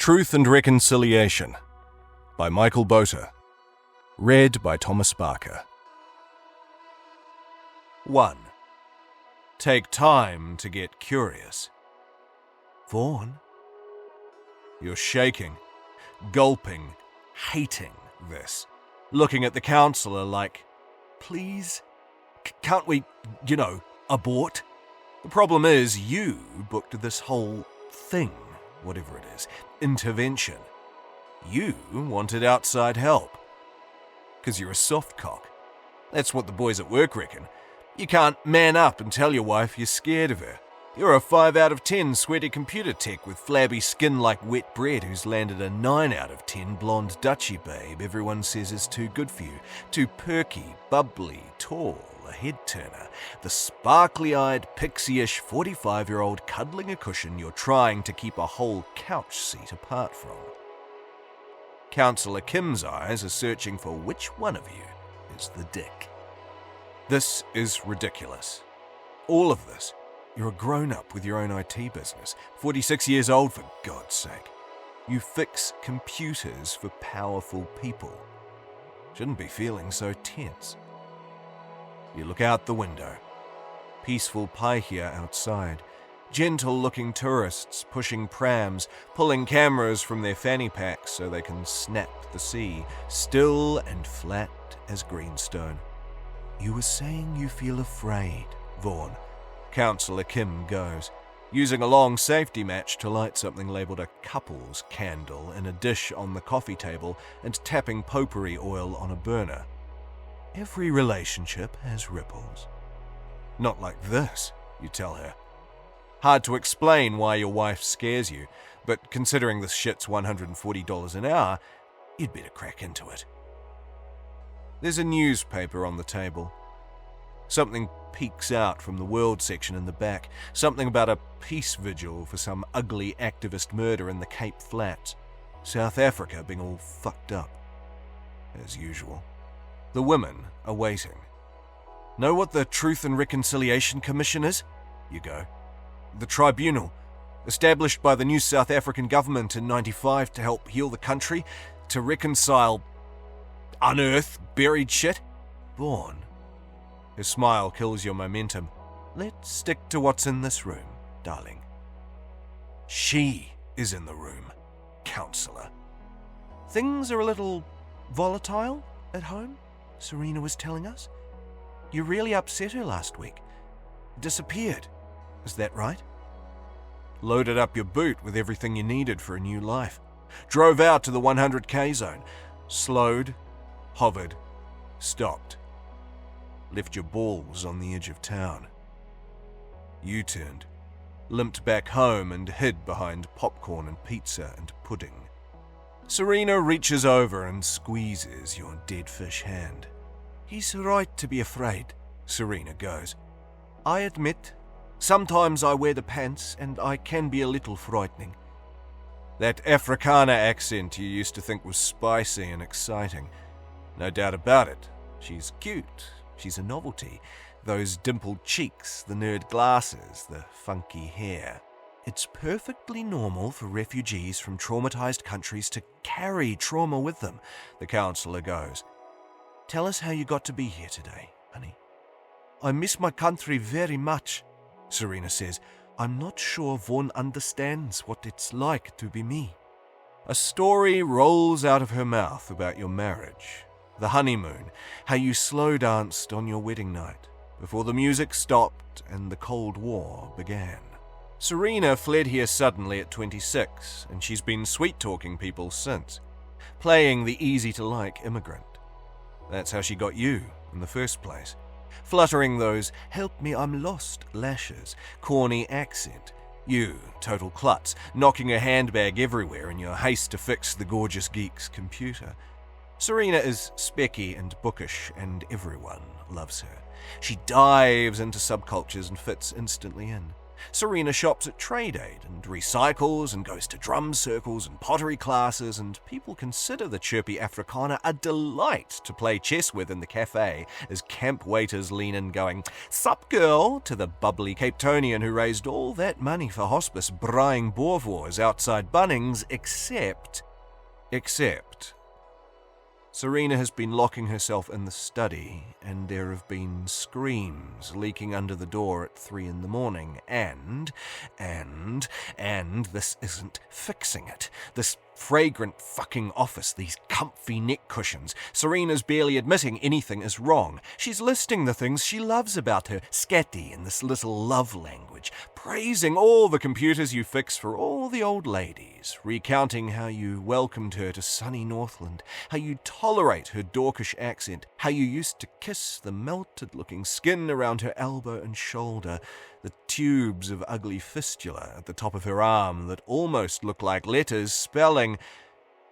Truth and Reconciliation by Michael Botur. Read by Thomas Barker. 1. Take time to get curious. Vaughn? You're shaking, gulping, hating this, looking at the counsellor like, please, can't we, abort? The problem is you booked this whole thing, whatever it is, intervention. You wanted outside help. 'Cause you're a soft cock. That's what the boys at work reckon. You can't man up and tell your wife you're scared of her. You're a 5 out of 10 sweaty computer tech with flabby skin like wet bread who's landed a 9 out of 10 blonde Dutchy babe everyone says is too good for you. Too perky, bubbly, tall, a head-turner. The sparkly-eyed, pixie-ish 45-year-old cuddling a cushion you're trying to keep a whole couch seat apart from. Counsellor Kim's eyes are searching for which one of you is the dick. This is ridiculous. All of this. You're a grown-up with your own IT business. 46 years old, for God's sake. You fix computers for powerful people. Shouldn't be feeling so tense. You look out the window. Peaceful paihia outside. Gentle-looking tourists pushing prams, pulling cameras from their fanny packs so they can snap the sea, still and flat as greenstone. You were saying you feel afraid, Vaughn. Counsellor Kim goes, using a long safety match to light something labelled a couple's candle in a dish on the coffee table and tapping potpourri oil on a burner. Every relationship has ripples. Not like this, you tell her. Hard to explain why your wife scares you, but considering this shit's $140 an hour, you'd better crack into it. There's a newspaper on the table. Something peeks out from the world section in the back. Something about a peace vigil for some ugly activist murder in the Cape Flats. South Africa being all fucked up. As usual. The women are waiting. Know what the Truth and Reconciliation Commission is? You go. The tribunal, established by the new South African government in '95 to help heal the country, to reconcile, unearth buried shit. Vaughn. Her smile kills your momentum. Let's stick to what's in this room, darling. She is in the room, counsellor. Things are a little volatile at home, Serena was telling us. You really upset her last week. Disappeared. Is that right? Loaded up your boot with everything you needed for a new life. Drove out to the 100k zone. Slowed, hovered, stopped. Left your balls on the edge of town. U-turned, limped back home and hid behind popcorn and pizza and pudding. Serena reaches over and squeezes your dead fish hand. He's right to be afraid, Serena goes. I admit, sometimes I wear the pants and I can be a little frightening. That Afrikaner accent you used to think was spicy and exciting. No doubt about it. She's cute. She's a novelty. Those dimpled cheeks, the nerd glasses, the funky hair. It's perfectly normal for refugees from traumatized countries to carry trauma with them, the counsellor goes. Tell us how you got to be here today, honey. I miss my country very much, Serena says. I'm not sure Vaughn understands what it's like to be me. A story rolls out of her mouth about your marriage. The honeymoon, how you slow danced on your wedding night, before the music stopped and the Cold War began. Serena fled here suddenly at 26, and she's been sweet-talking people since, playing the easy-to-like immigrant. That's how she got you in the first place, fluttering those "help me, I'm lost" lashes, corny accent. You, total klutz, knocking her handbag everywhere in your haste to fix the gorgeous geek's computer. Serena is specky and bookish, and everyone loves her. She dives into subcultures and fits instantly in. Serena shops at Trade Aid and recycles and goes to drum circles and pottery classes, and people consider the chirpy Afrikaner a delight to play chess with in the cafe as camp waiters lean in going, "Sup girl," to the bubbly Cape Tonian who raised all that money for hospice braaiing boerewors outside Bunnings, except... Serena has been locking herself in the study, and there have been screams leaking under the door at 3 a.m, and this isn't fixing it. This fragrant fucking office, these comfy neck cushions. Serena's barely admitting anything is wrong. She's listing the things she loves about her scatty in this little love language, praising all the computers you fix for all the old ladies, recounting how you welcomed her to sunny Northland, how you tolerate her Dorkish accent, how you used to kiss the melted-looking skin around her elbow and shoulder, the tubes of ugly fistula at the top of her arm that almost look like letters spelling,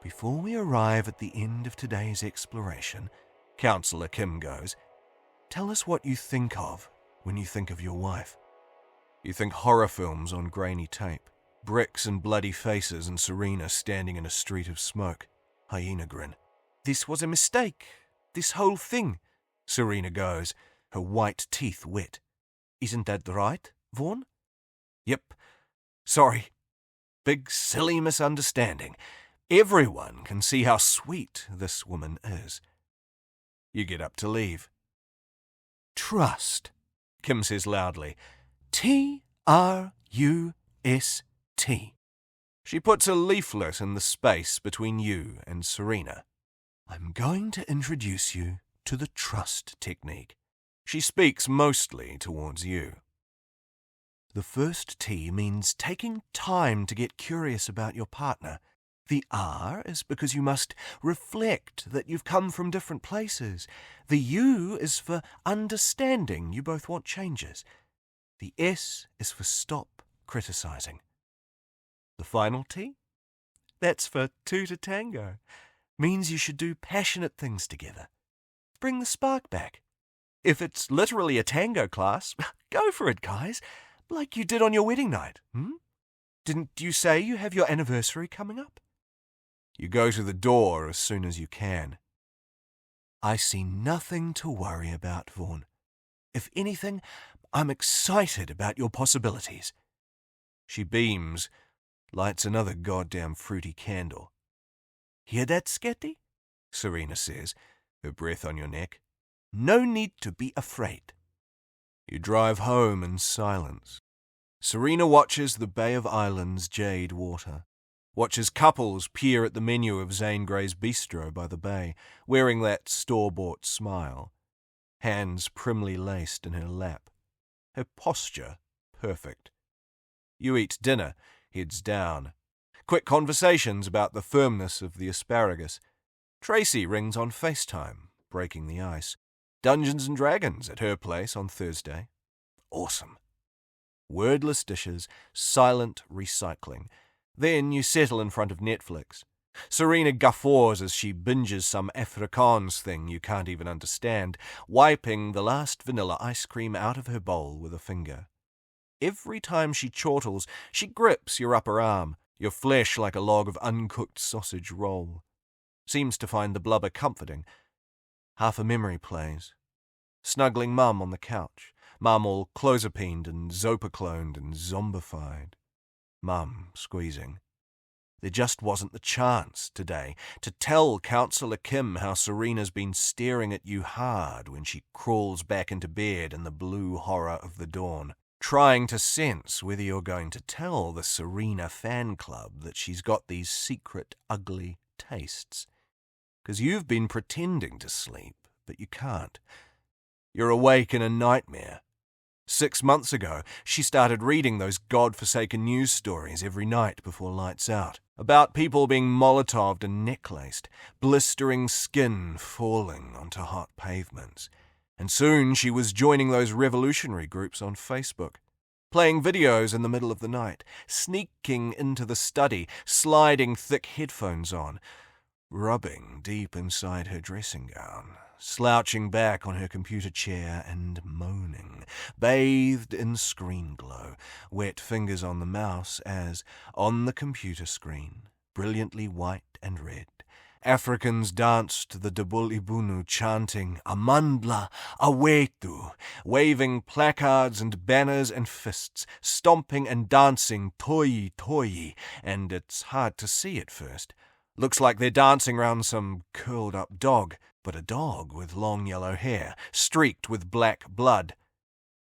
"Before we arrive at the end of today's exploration," Counsellor Kim goes, "tell us what you think of when you think of your wife." You think horror films on grainy tape, bricks and bloody faces, and Serena standing in a street of smoke. Hyena grin. "This was a mistake. This whole thing," Serena goes, her white teeth wet. "Isn't that right, Vaughn?" "Yep. Sorry. Big silly misunderstanding. Everyone can see how sweet this woman is." You get up to leave. "Trust," Kim says loudly. Trust. She puts a leaflet in the space between you and Serena. "I'm going to introduce you to the trust technique." She speaks mostly towards you. "The first T means taking time to get curious about your partner. The R is because you must reflect that you've come from different places. The U is for understanding you both want changes. The S is for stop criticizing. The final T? That's for two to tango. Means you should do passionate things together. Bring the spark back. If it's literally a tango class, go for it, guys. Like you did on your wedding night. Didn't you say you have your anniversary coming up?" You go to the door as soon as you can. "I see nothing to worry about, Vaughn. If anything, I'm excited about your possibilities." She beams, lights another goddamn fruity candle. "Hear that, Sketty?" Serena says, her breath on your neck. "No need to be afraid." You drive home in silence. Serena watches the Bay of Islands jade water, watches couples peer at the menu of Zane Grey's bistro by the bay, wearing that store-bought smile, hands primly laced in her lap, her posture perfect. You eat dinner, heads down. Quick conversations about the firmness of the asparagus. Tracy rings on FaceTime, breaking the ice. Dungeons and Dragons at her place on Thursday. Awesome. Wordless dishes, silent recycling. Then you settle in front of Netflix. Serena guffaws as she binges some Afrikaans thing you can't even understand, wiping the last vanilla ice cream out of her bowl with a finger. Every time she chortles, she grips your upper arm, your flesh like a log of uncooked sausage roll. Seems to find the blubber comforting. Half a memory plays. Snuggling Mum on the couch, Mum all clozapined and zopicloned and zombified. Mum squeezing. There just wasn't the chance today to tell Counsellor Kim how Serena's been staring at you hard when she crawls back into bed in the blue horror of the dawn, trying to sense whether you're going to tell the Serena fan club that she's got these secret, ugly tastes. 'Cause you've been pretending to sleep, but you can't. You're awake in a nightmare. 6 months ago, she started reading those godforsaken news stories every night before lights out, about people being Molotoved and necklaced, blistering skin falling onto hot pavements. And soon she was joining those revolutionary groups on Facebook, playing videos in the middle of the night, sneaking into the study, sliding thick headphones on, rubbing deep inside her dressing gown, slouching back on her computer chair and moaning, bathed in screen glow, wet fingers on the mouse as, on the computer screen, brilliantly white and red, Africans danced the Debul Ibunu chanting Amandla Awetu, waving placards and banners and fists, stomping and dancing Toyi Toyi, and it's hard to see at first. Looks like they're dancing round some curled-up dog, but a dog with long yellow hair, streaked with black blood.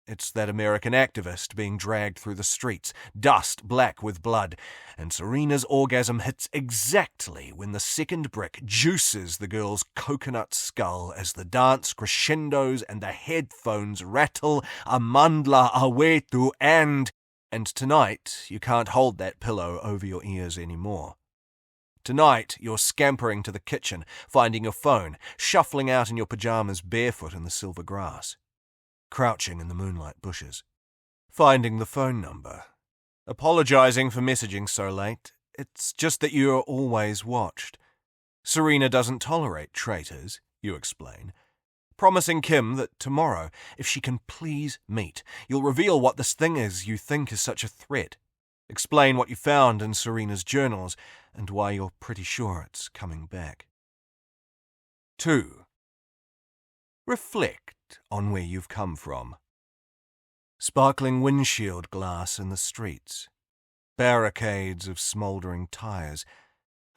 It's that American activist being dragged through the streets, dust black with blood, and Serena's orgasm hits exactly when the second brick juices the girl's coconut skull as the dance crescendos and the headphones rattle Amandla Awetu and tonight you can't hold that pillow over your ears anymore. Tonight, you're scampering to the kitchen, finding your phone, shuffling out in your pajamas barefoot in the silver grass, crouching in the moonlight bushes, finding the phone number, apologizing for messaging so late. It's just that you're always watched. Serena doesn't tolerate traitors, you explain, promising Kim that tomorrow, if she can please meet, you'll reveal what this thing is you think is such a threat. Explain what you found in Serena's journals and why you're pretty sure it's coming back. 2. Reflect on where you've come from. Sparkling windshield glass in the streets. Barricades of smouldering tires.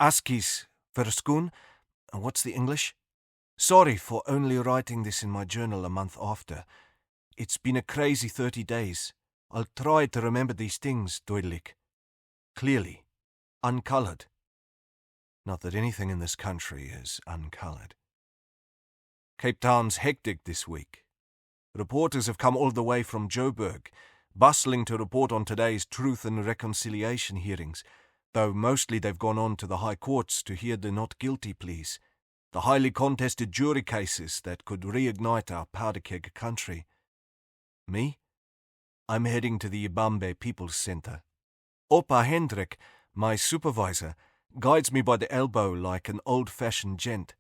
Askis verskun? What's the English? Sorry for only writing this in my journal a month after. It's been a crazy 30 days. I'll try to remember these things duidelijk. Clearly. Uncoloured. Not that anything in this country is uncoloured. Cape Town's hectic this week. Reporters have come all the way from Joburg, bustling to report on today's Truth and Reconciliation hearings, though mostly they've gone on to the high courts to hear the not guilty pleas, the highly contested jury cases that could reignite our powder keg country. Me? I'm heading to the Ibambe People's Centre. Opa Hendrik, my supervisor, guides me by the elbow like an old-fashioned gent.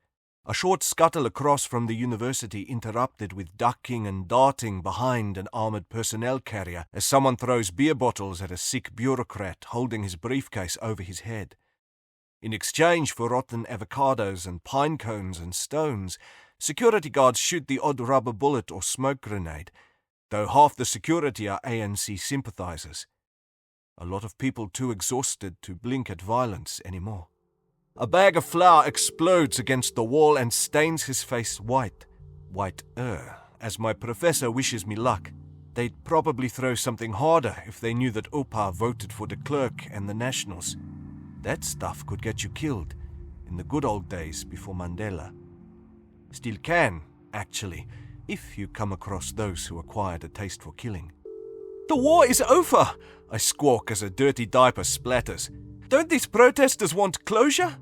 A short scuttle across from the university interrupted with ducking and darting behind an armoured personnel carrier as someone throws beer bottles at a sick bureaucrat holding his briefcase over his head. In exchange for rotten avocados and pine cones and stones, security guards shoot the odd rubber bullet or smoke grenade, though half the security are ANC sympathisers. A lot of people too exhausted to blink at violence anymore. A bag of flour explodes against the wall and stains his face white. Whiter, as my professor wishes me luck. They'd probably throw something harder if they knew that Opa voted for de Klerk and the Nationals. That stuff could get you killed, in the good old days before Mandela. Still can, actually, if you come across those who acquired a taste for killing. The war is over, I squawk as a dirty diaper splatters. Don't these protesters want closure?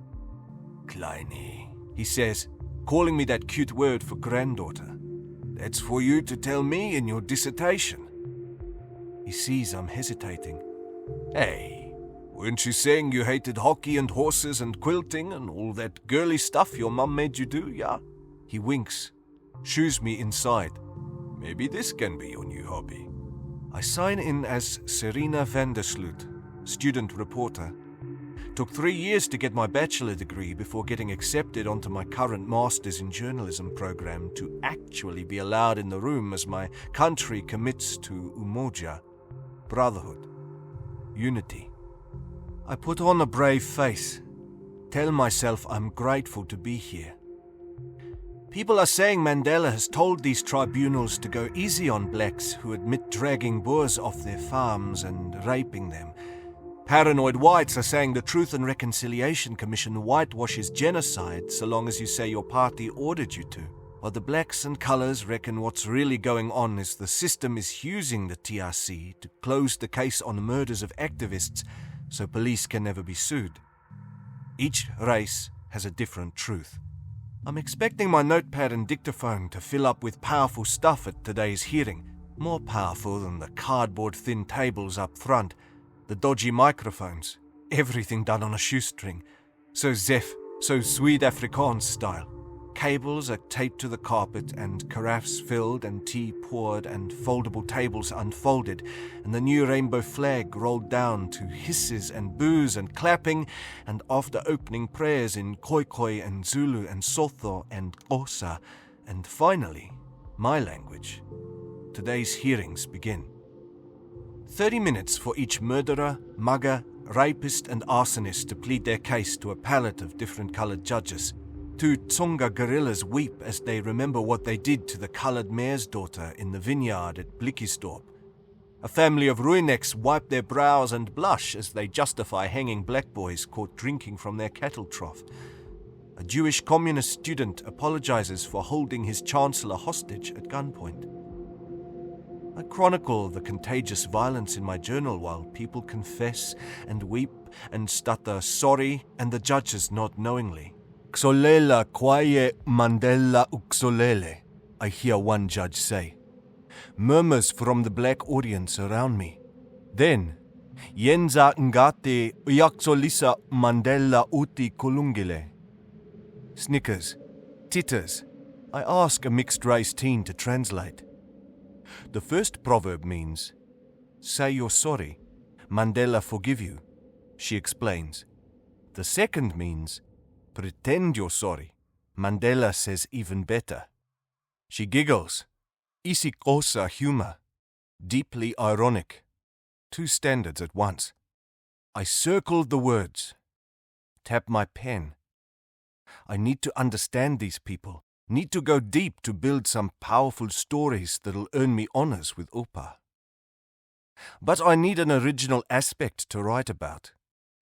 Kleine, he says, calling me that cute word for granddaughter. That's for you to tell me in your dissertation. He sees I'm hesitating. Hey, weren't you saying you hated hockey and horses and quilting and all that girly stuff your mum made you do, yeah? He winks, shoos me inside. Maybe this can be your new hobby. I sign in as Serena van der Sloot, student reporter. Took 3 years to get my bachelor degree before getting accepted onto my current master's in journalism program to actually be allowed in the room as my country commits to umoja, brotherhood, unity. I put on a brave face, tell myself I'm grateful to be here. People are saying Mandela has told these tribunals to go easy on blacks who admit dragging Boers off their farms and raping them. Paranoid whites are saying the Truth and Reconciliation Commission whitewashes genocide so long as you say your party ordered you to. While the blacks and colours reckon what's really going on is the system is using the TRC to close the case on murders of activists so police can never be sued. Each race has a different truth. I'm expecting my notepad and dictaphone to fill up with powerful stuff at today's hearing, more powerful than the cardboard-thin tables up front, the dodgy microphones, everything done on a shoestring, so Zef, so Swede Afrikaans style, cables are taped to the carpet and carafes filled and tea poured and foldable tables unfolded and the new rainbow flag rolled down to hisses and boos and clapping and after opening prayers in Khoikhoi and Zulu and Sotho and Xhosa and finally, my language. Today's hearings begin. 30 minutes for each murderer, mugger, rapist and arsonist to plead their case to a pallet of different coloured judges. 2 Tsonga gorillas weep as they remember what they did to the coloured mayor's daughter in the vineyard at Blikkiesdorp. A family of Rooineks wipe their brows and blush as they justify hanging black boys caught drinking from their cattle trough. A Jewish communist student apologizes for holding his chancellor hostage at gunpoint. I chronicle the contagious violence in my journal while people confess and weep and stutter sorry and the judges nod knowingly. Xolela kwaye Mandela uxolele, I hear one judge say. Murmurs from the black audience around me. Then, Yenza ngate uyaxolisa Mandela uti kulungile. Snickers, titters. I ask a mixed-race teen to translate. The first proverb means, say you're sorry, Mandela forgive you, she explains. The second means, pretend you're sorry, Mandela says even better. She giggles, isiXhosa humor, deeply ironic. 2 standards at once. I circled the words, tap my pen. I need to understand these people. Need to go deep to build some powerful stories that'll earn me honours with Oupa. But I need an original aspect to write about.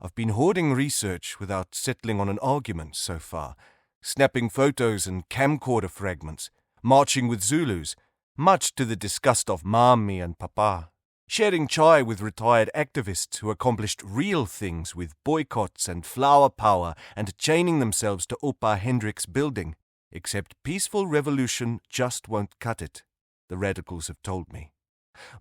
I've been hoarding research without settling on an argument so far, snapping photos and camcorder fragments, marching with Zulus, much to the disgust of Mami and Papa, sharing chai with retired activists who accomplished real things with boycotts and flower power and chaining themselves to Oupa Hendricks' building. Except peaceful revolution just won't cut it, the radicals have told me.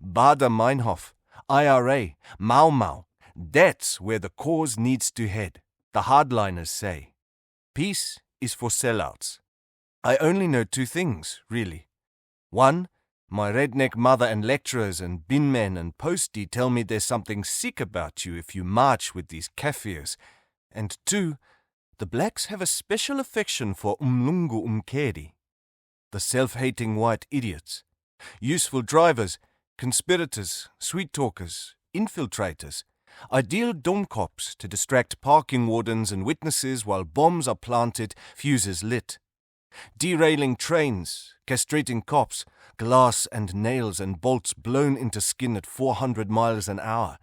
Bader Meinhof, IRA, Mau Mau, that's where the cause needs to head, the hardliners say. Peace is for sellouts. I only know 2 things, really. 1, my redneck mother and lecturers and binmen and postie tell me there's something sick about you if you march with these Kafirs. And 2, the blacks have a special affection for Umlungu Umkeri, the self-hating white idiots, useful drivers, conspirators, sweet-talkers, infiltrators, ideal dumb cops to distract parking wardens and witnesses while bombs are planted, fuses lit, derailing trains, castrating cops, glass and nails and bolts blown into skin at 400 miles an hour,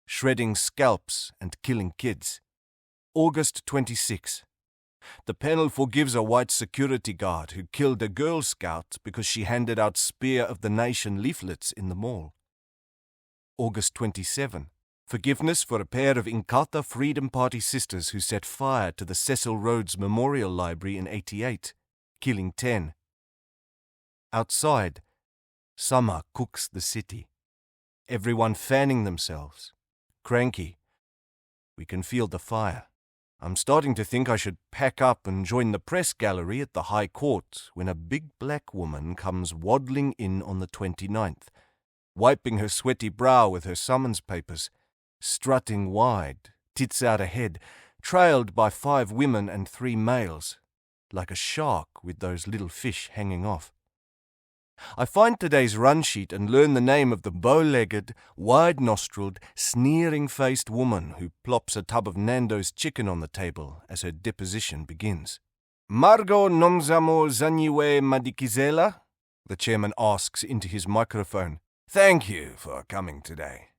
shredding scalps and killing kids. August 26. The panel forgives a white security guard who killed a Girl Scout because she handed out Spear of the Nation leaflets in the mall. August 27. Forgiveness for a pair of Inkatha Freedom Party sisters who set fire to the Cecil Rhodes Memorial Library in 88, killing 10. Outside, summer cooks the city. Everyone fanning themselves. Cranky. We can feel the fire. I'm starting to think I should pack up and join the press gallery at the High Court when a big black woman comes waddling in on the 29th, wiping her sweaty brow with her summons papers, strutting wide, tits out ahead, trailed by 5 women and 3 males, like a shark with those little fish hanging off. I find today's run sheet and learn the name of the bow-legged, wide-nostriled, sneering-faced woman who plops a tub of Nando's chicken on the table as her deposition begins. Margot Nomzamo Zanyiwe Madikizela? The chairman asks into his microphone. Thank you for coming today.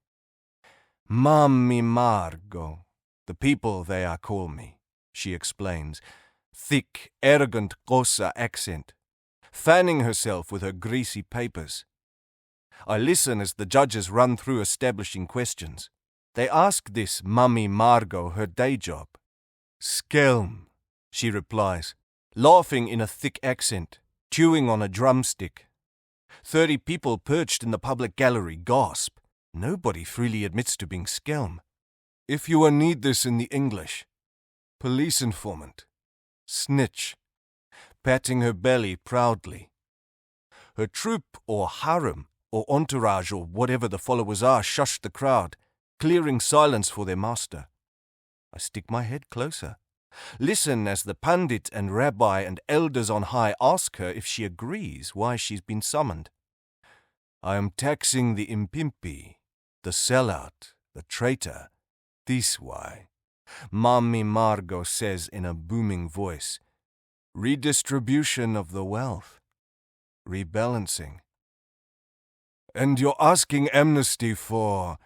Mami Margot, the people they are call me, she explains, thick, arrogant Xhosa accent, fanning herself with her greasy papers. I listen as the judges run through establishing questions. They ask this Mami Margot her day job. Skelm, she replies, laughing in a thick accent, chewing on a drumstick. 30 people perched in the public gallery gasp. Nobody freely admits to being skelm. If you need this in the English, police informant, snitch, patting her belly proudly. Her troop or harem or entourage or whatever the followers are shushed the crowd, clearing silence for their master. I stick my head closer. Listen as the pandit and rabbi and elders on high ask her if she agrees why she's been summoned. I am taxing the impimpi, the sellout, the traitor. This why. Mami Margot says in a booming voice. Redistribution of the wealth. Rebalancing. And you're asking amnesty for...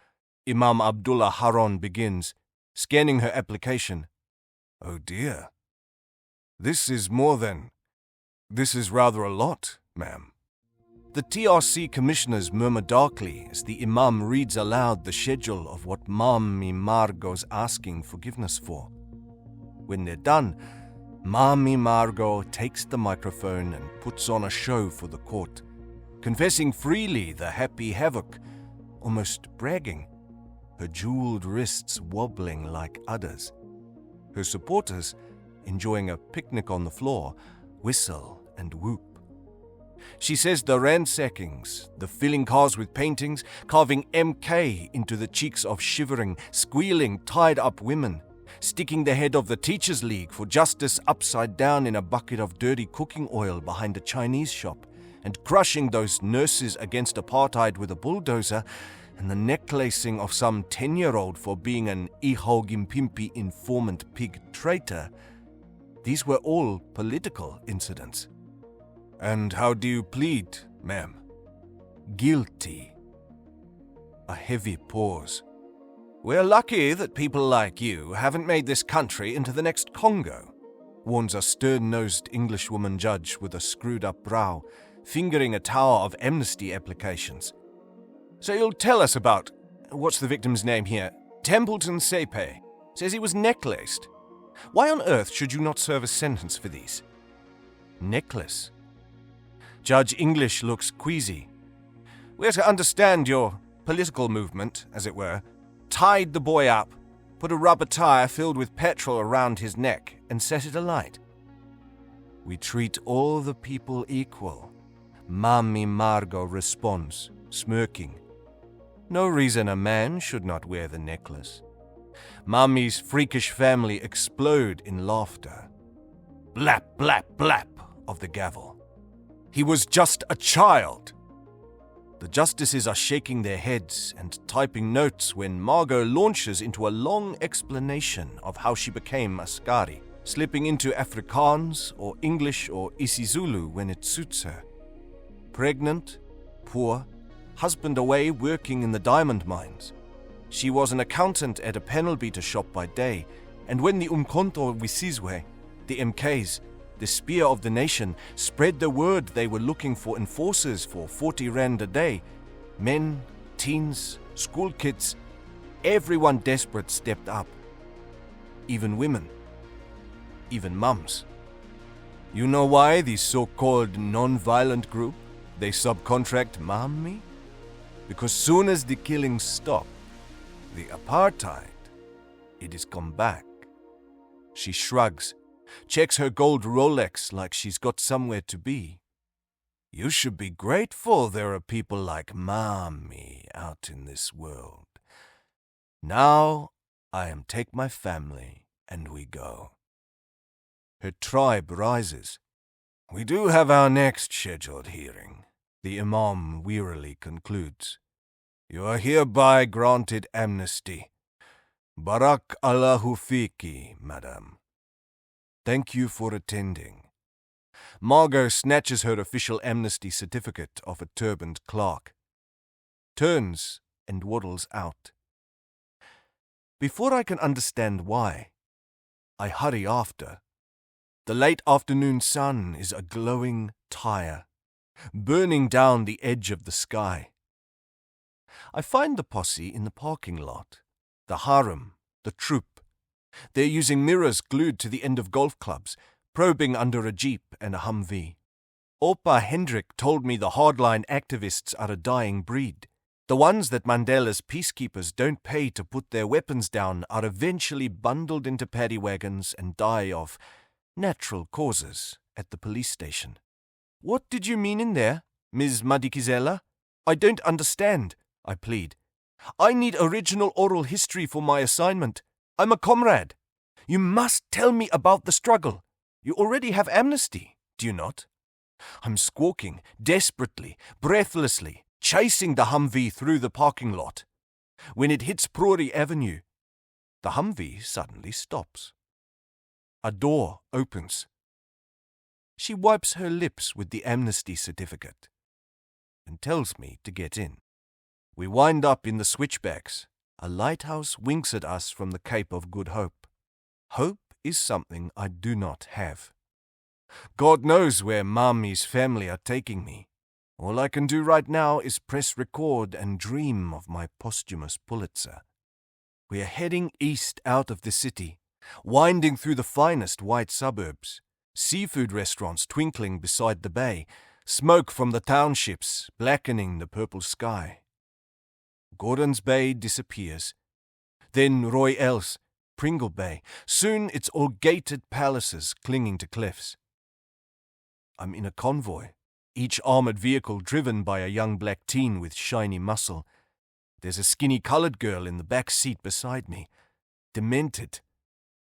Imam Abdullah Haron begins, scanning her application. Oh dear. This is more than... This is rather a lot, ma'am. The TRC commissioners murmur darkly as the Imam reads aloud the schedule of what Mami Margot's asking forgiveness for. When they're done, Mami Margot takes the microphone and puts on a show for the court, confessing freely the happy havoc, almost bragging, her jeweled wrists wobbling like udders. Her supporters, enjoying a picnic on the floor, whistle and whoop. She says the ransackings, the filling cars with paintings, carving MK into the cheeks of shivering, squealing, tied-up women, sticking the head of the Teachers' League for justice upside down in a bucket of dirty cooking oil behind a Chinese shop, and crushing those nurses against apartheid with a bulldozer, and the necklacing of some 10-year-old for being an Iho Gimpimpi informant pig traitor. These were all political incidents. And how do you plead, ma'am? Guilty. A heavy pause. We're lucky that people like you haven't made this country into the next Congo, warns a stern-nosed Englishwoman judge with a screwed-up brow, fingering a tower of amnesty applications. So you'll tell us about, what's the victim's name here? Templeton Sepe. Says he was necklaced. Why on earth should you not serve a sentence for these? Necklace. Judge English looks queasy. We're to understand your political movement, as it were, tied the boy up, put a rubber tire filled with petrol around his neck, and set it alight. We treat all the people equal, Mami Margot responds, smirking. No reason a man should not wear the necklace. Mami's freakish family explode in laughter. Blap, blap, blap of the gavel. He was just a child. The justices are shaking their heads and typing notes when Margot launches into a long explanation of how she became Askari, slipping into Afrikaans or English or isiZulu when it suits her. Pregnant, poor, husband away working in the diamond mines. She was an accountant at a panel beater shop by day, and when the Umkhonto Wisizwe, the MKs, the spear of the nation, spread the word they were looking for enforcers for 40 rand a day, men, teens, school kids, everyone desperate stepped up. Even women. Even mums. You know why the so-called non-violent group, they subcontract Mami? Because soon as the killings stop, the apartheid, it is come back. She shrugs, checks her gold Rolex like she's got somewhere to be. You should be grateful there are people like Mami out in this world. Now I am take my family and we go. Her tribe rises. We do have our next scheduled hearing, the Imam wearily concludes. You are hereby granted amnesty. Barak Allahu fiki, madam. Thank you for attending. Margot snatches her official amnesty certificate off a turbaned clerk, turns and waddles out. Before I can understand why, I hurry after. The late afternoon sun is a glowing tire, burning down the edge of the sky. I find the posse in the parking lot, the harem, the troop. They're using mirrors glued to the end of golf clubs, probing under a Jeep and a Humvee. Opa Hendrik told me the hardline activists are a dying breed. The ones that Mandela's peacekeepers don't pay to put their weapons down are eventually bundled into paddy wagons and die of natural causes, at the police station. "What did you mean in there, Ms. Madikizela? I don't understand," I plead. "I need original oral history for my assignment. I'm a comrade. You must tell me about the struggle. You already have amnesty, do you not?" I'm squawking, desperately, breathlessly, chasing the Humvee through the parking lot. When it hits Prori Avenue, the Humvee suddenly stops. A door opens. She wipes her lips with the amnesty certificate and tells me to get in. We wind up in the switchbacks. A lighthouse winks at us from the Cape of Good Hope. Hope is something I do not have. God knows where Mommy's family are taking me. All I can do right now is press record and dream of my posthumous Pulitzer. We are heading east out of the city, winding through the finest white suburbs, seafood restaurants twinkling beside the bay, smoke from the townships blackening the purple sky. Gordon's Bay disappears. Then Royals, Pringle Bay. Soon it's all gated palaces clinging to cliffs. I'm in a convoy, each armored vehicle driven by a young black teen with shiny muscle. There's a skinny colored girl in the back seat beside me, demented,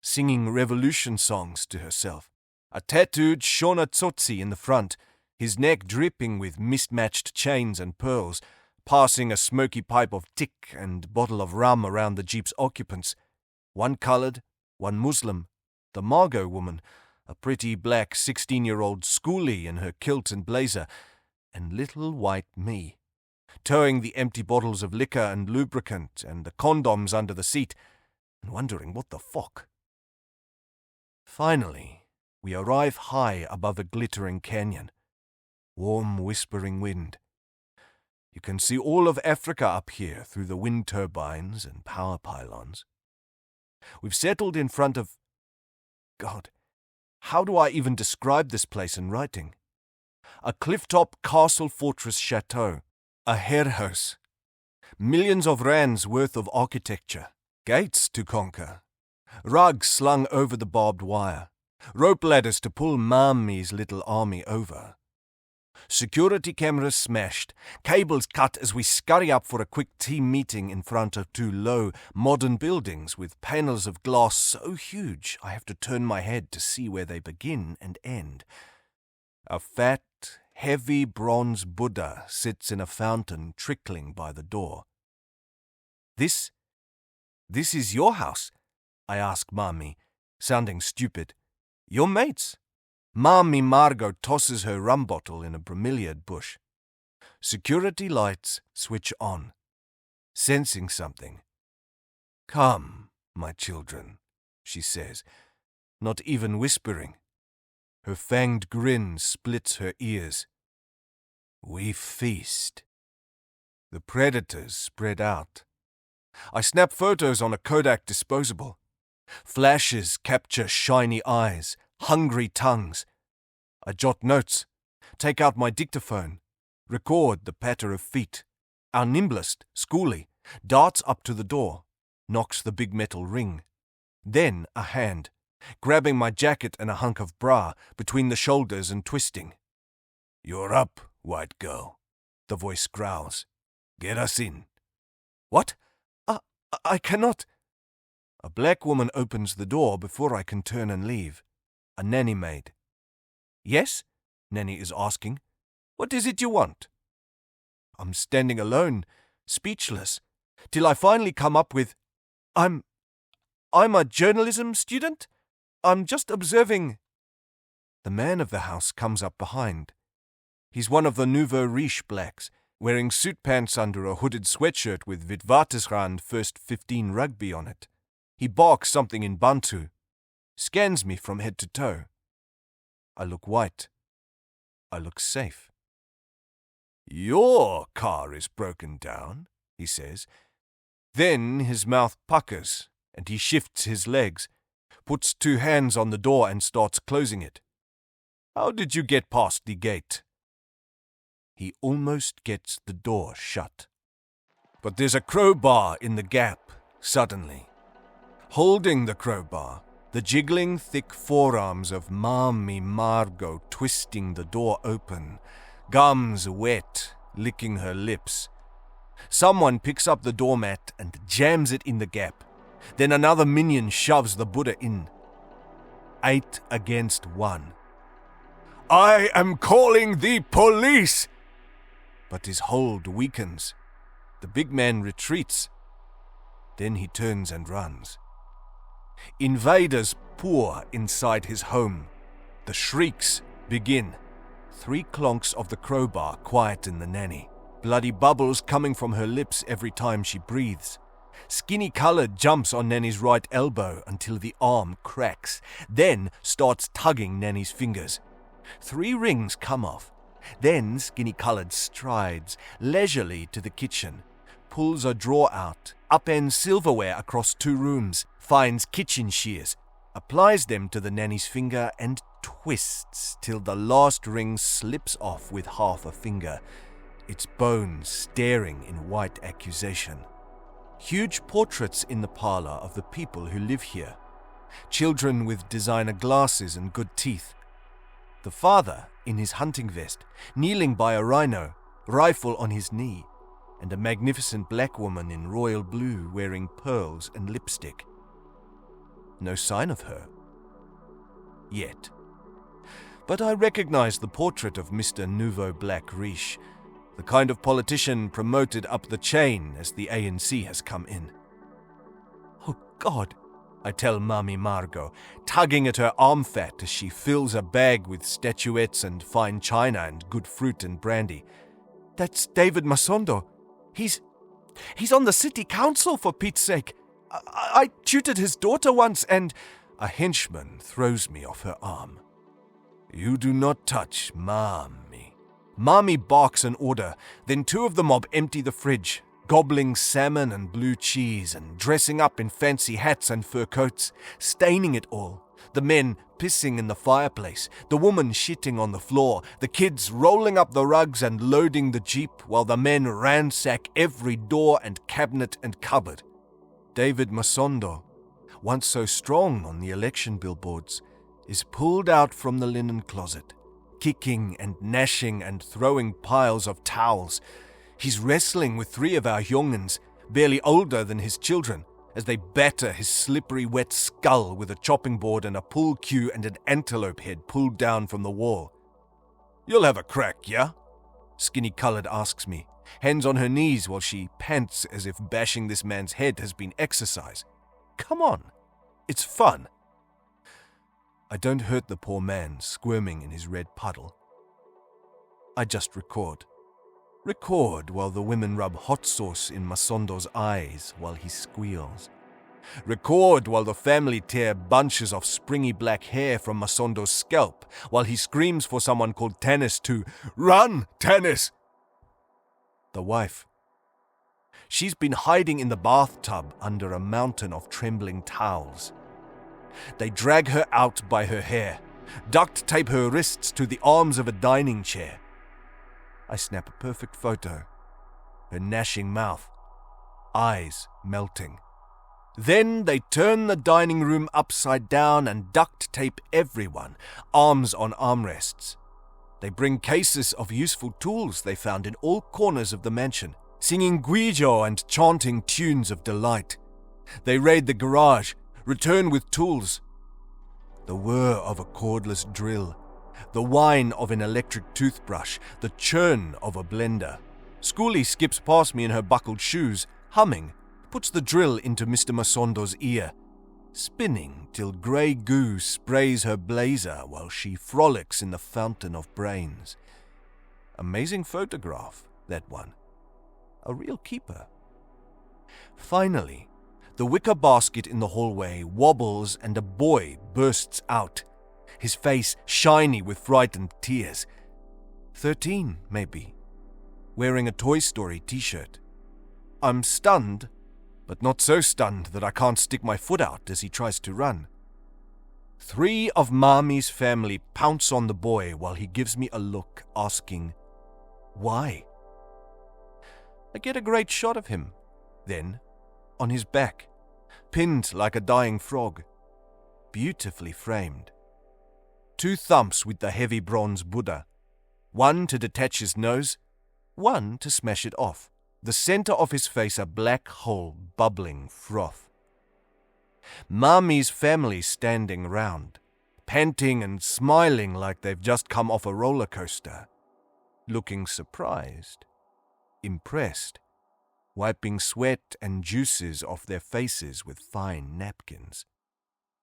singing revolution songs to herself. A tattooed Shona Tsotsi in the front, his neck dripping with mismatched chains and pearls, passing a smoky pipe of tik and bottle of rum around the jeep's occupants. One colored, one Muslim, the Margot woman, a pretty black 16-year-old schoolie in her kilt and blazer, and little white me, towing the empty bottles of liquor and lubricant and the condoms under the seat, and wondering what the fuck. Finally, we arrive high above a glittering canyon. Warm, whispering wind. You can see all of Africa up here through the wind turbines and power pylons. We've settled in front of... God, how do I even describe this place in writing? A clifftop castle fortress chateau, a herrehuis, millions of rands worth of architecture, gates to conquer, rugs slung over the barbed wire, rope ladders to pull Mommy's little army over. Security cameras smashed, cables cut as we scurry up for a quick team meeting in front of two low, modern buildings with panels of glass so huge I have to turn my head to see where they begin and end. A fat, heavy bronze Buddha sits in a fountain trickling by the door. This is your house? I ask Mommy, sounding stupid. Your mates? Mommy Margot tosses her rum bottle in a bromeliad bush. Security lights switch on. Sensing something. "Come, my children," she says, not even whispering. Her fanged grin splits her ears. We feast. The predators spread out. I snap photos on a Kodak disposable. Flashes capture shiny eyes, hungry tongues. I jot notes, take out my dictaphone, record the patter of feet. Our nimblest, Schoolie, darts up to the door, knocks the big metal ring. Then a hand, grabbing my jacket and a hunk of bra between the shoulders and twisting. "You're up, white girl," the voice growls. "Get us in." "What? I cannot." A black woman opens the door before I can turn and leave. A nanny maid. "Yes?" Nanny is asking. "What is it you want?" I'm standing alone, speechless, till I finally come up with, I'm a journalism student. I'm just observing." The man of the house comes up behind. He's one of the nouveau riche blacks, wearing suit pants under a hooded sweatshirt with Witwatersrand First 15 rugby on it. He barks something in Bantu, scans me from head to toe. I look white. I look safe. "Your car is broken down," he says. Then his mouth puckers and he shifts his legs, puts two hands on the door and starts closing it. "How did you get past the gate?" He almost gets the door shut. But there's a crowbar in the gap, suddenly. Holding the crowbar, The jiggling thick forearms of Mammy Margot twisting the door open, gums wet, licking her lips. Someone picks up the doormat and jams it in the gap. Then another minion shoves the Buddha in. 8 against 1. "I am calling the police!" But his hold weakens. The big man retreats. Then he turns and runs. Invaders pour inside his home. The shrieks begin. 3 clonks of the crowbar quieten the nanny. Bloody bubbles coming from her lips every time she breathes. Skinny Coloured jumps on Nanny's right elbow until the arm cracks, then starts tugging Nanny's fingers. 3 rings come off. Then Skinny Coloured strides leisurely to the kitchen, pulls a drawer out, upends silverware across 2 rooms, finds kitchen shears, applies them to the nanny's finger and twists till the last ring slips off with half a finger, its bones staring in white accusation. Huge portraits in the parlour of the people who live here. Children with designer glasses and good teeth. The father, in his hunting vest, kneeling by a rhino, rifle on his knee, and a magnificent black woman in royal blue wearing pearls and lipstick. No sign of her. Yet. But I recognize the portrait of Mr. Nouveau Black Riche, the kind of politician promoted up the chain as the ANC has come in. "Oh God," I tell Mammy Margot, tugging at her arm fat as she fills a bag with statuettes and fine china and good fruit and brandy. "That's David Masondo. He's on the city council, for Pete's sake. I tutored his daughter once and..." A henchman throws me off her arm. "You do not touch Mammy." Mammy barks an order, then 2 of the mob empty the fridge, gobbling salmon and blue cheese and dressing up in fancy hats and fur coats, staining it all. The men pissing in the fireplace, the woman shitting on the floor, the kids rolling up the rugs and loading the jeep while the men ransack every door and cabinet and cupboard. David Masondo, once so strong on the election billboards, is pulled out from the linen closet, kicking and gnashing and throwing piles of towels. He's wrestling with 3 of our young'uns, barely older than his children, as they batter his slippery wet skull with a chopping board and a pull cue and an antelope head pulled down from the wall. "You'll have a crack, yeah?" Skinny Coloured asks me, hands on her knees while she pants as if bashing this man's head has been exercise. Come on, it's fun. I don't hurt the poor man squirming in his red puddle. I just record. Record while the women rub hot sauce in Masondo's eyes while he squeals. Record while the family tear bunches of springy black hair from Masondo's scalp while he screams for someone called Tanis to "Run, Tanis!" The wife. She's been hiding in the bathtub under a mountain of trembling towels. They drag her out by her hair, duct tape her wrists to the arms of a dining chair. I snap a perfect photo. Her gnashing mouth, eyes melting. Then they turn the dining room upside down and duct tape everyone, arms on armrests. They bring cases of useful tools they found in all corners of the mansion, singing guijo and chanting tunes of delight. They raid the garage, return with tools. The whir of a cordless drill, the whine of an electric toothbrush, the churn of a blender. Schoolie skips past me in her buckled shoes, humming, puts the drill into Mr. Masondo's ear, spinning till grey goo sprays her blazer while she frolics in the fountain of brains. Amazing photograph, that one. A real keeper. Finally, the wicker basket in the hallway wobbles and a boy bursts out, his face shiny with frightened tears. 13, maybe, wearing a Toy Story t-shirt. I'm stunned, but not so stunned that I can't stick my foot out as he tries to run. 3 of Mommy's family pounce on the boy while he gives me a look, asking, "Why?" I get a great shot of him, then, on his back, pinned like a dying frog. beautifully framed. 2 thumps with the heavy bronze Buddha, one to detach his nose, one to smash it off. The center of his face a black hole bubbling froth. Mami's family standing round, panting and smiling like they've just come off a roller coaster, looking surprised, impressed, wiping sweat and juices off their faces with fine napkins.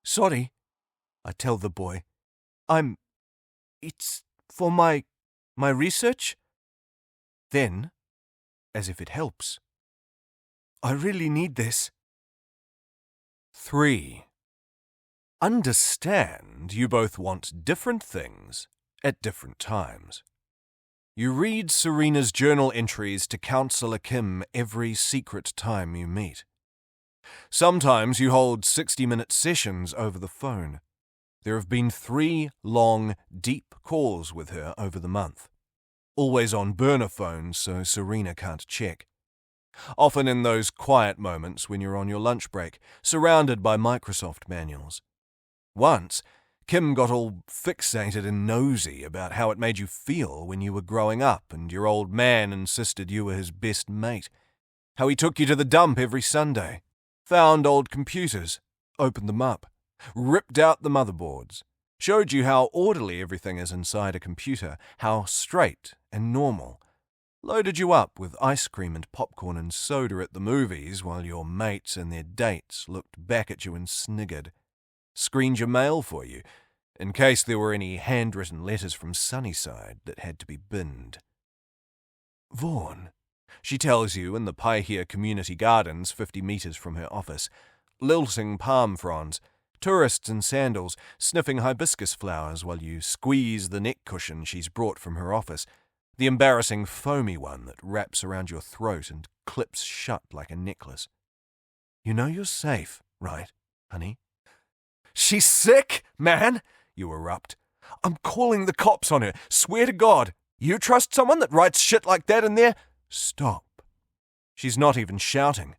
"Sorry," I tell the boy. It's for my research." Then, as if it helps, "I really need this." 3. Understand you both want different things at different times. You read Serena's journal entries to Counsellor Kim every secret time you meet. Sometimes you hold 60-minute sessions over the phone. There have been 3 long, deep calls with her over the month. Always on burner phones so Serena can't check. Often in those quiet moments when you're on your lunch break, surrounded by Microsoft manuals. Once, Kim got all fixated and nosy about how it made you feel when you were growing up and your old man insisted you were his best mate. How he took you to the dump every Sunday, found old computers, opened them up, ripped out the motherboards, showed you how orderly everything is inside a computer, how straight and normal, loaded you up with ice cream and popcorn and soda at the movies while your mates and their dates looked back at you and sniggered, screened your mail for you, in case there were any handwritten letters from Sunnyside that had to be binned. "Vaughn," she tells you in the Paihia Community Gardens 50 metres from her office, lilting palm fronds, tourists in sandals, sniffing hibiscus flowers while you squeeze the neck cushion she's brought from her office, the embarrassing foamy one that wraps around your throat and clips shut like a necklace. "You know you're safe, right, honey?" "She's sick, man!" you erupt. "I'm calling the cops on her, swear to God. You trust someone that writes shit like that in there?" "Stop." She's not even shouting.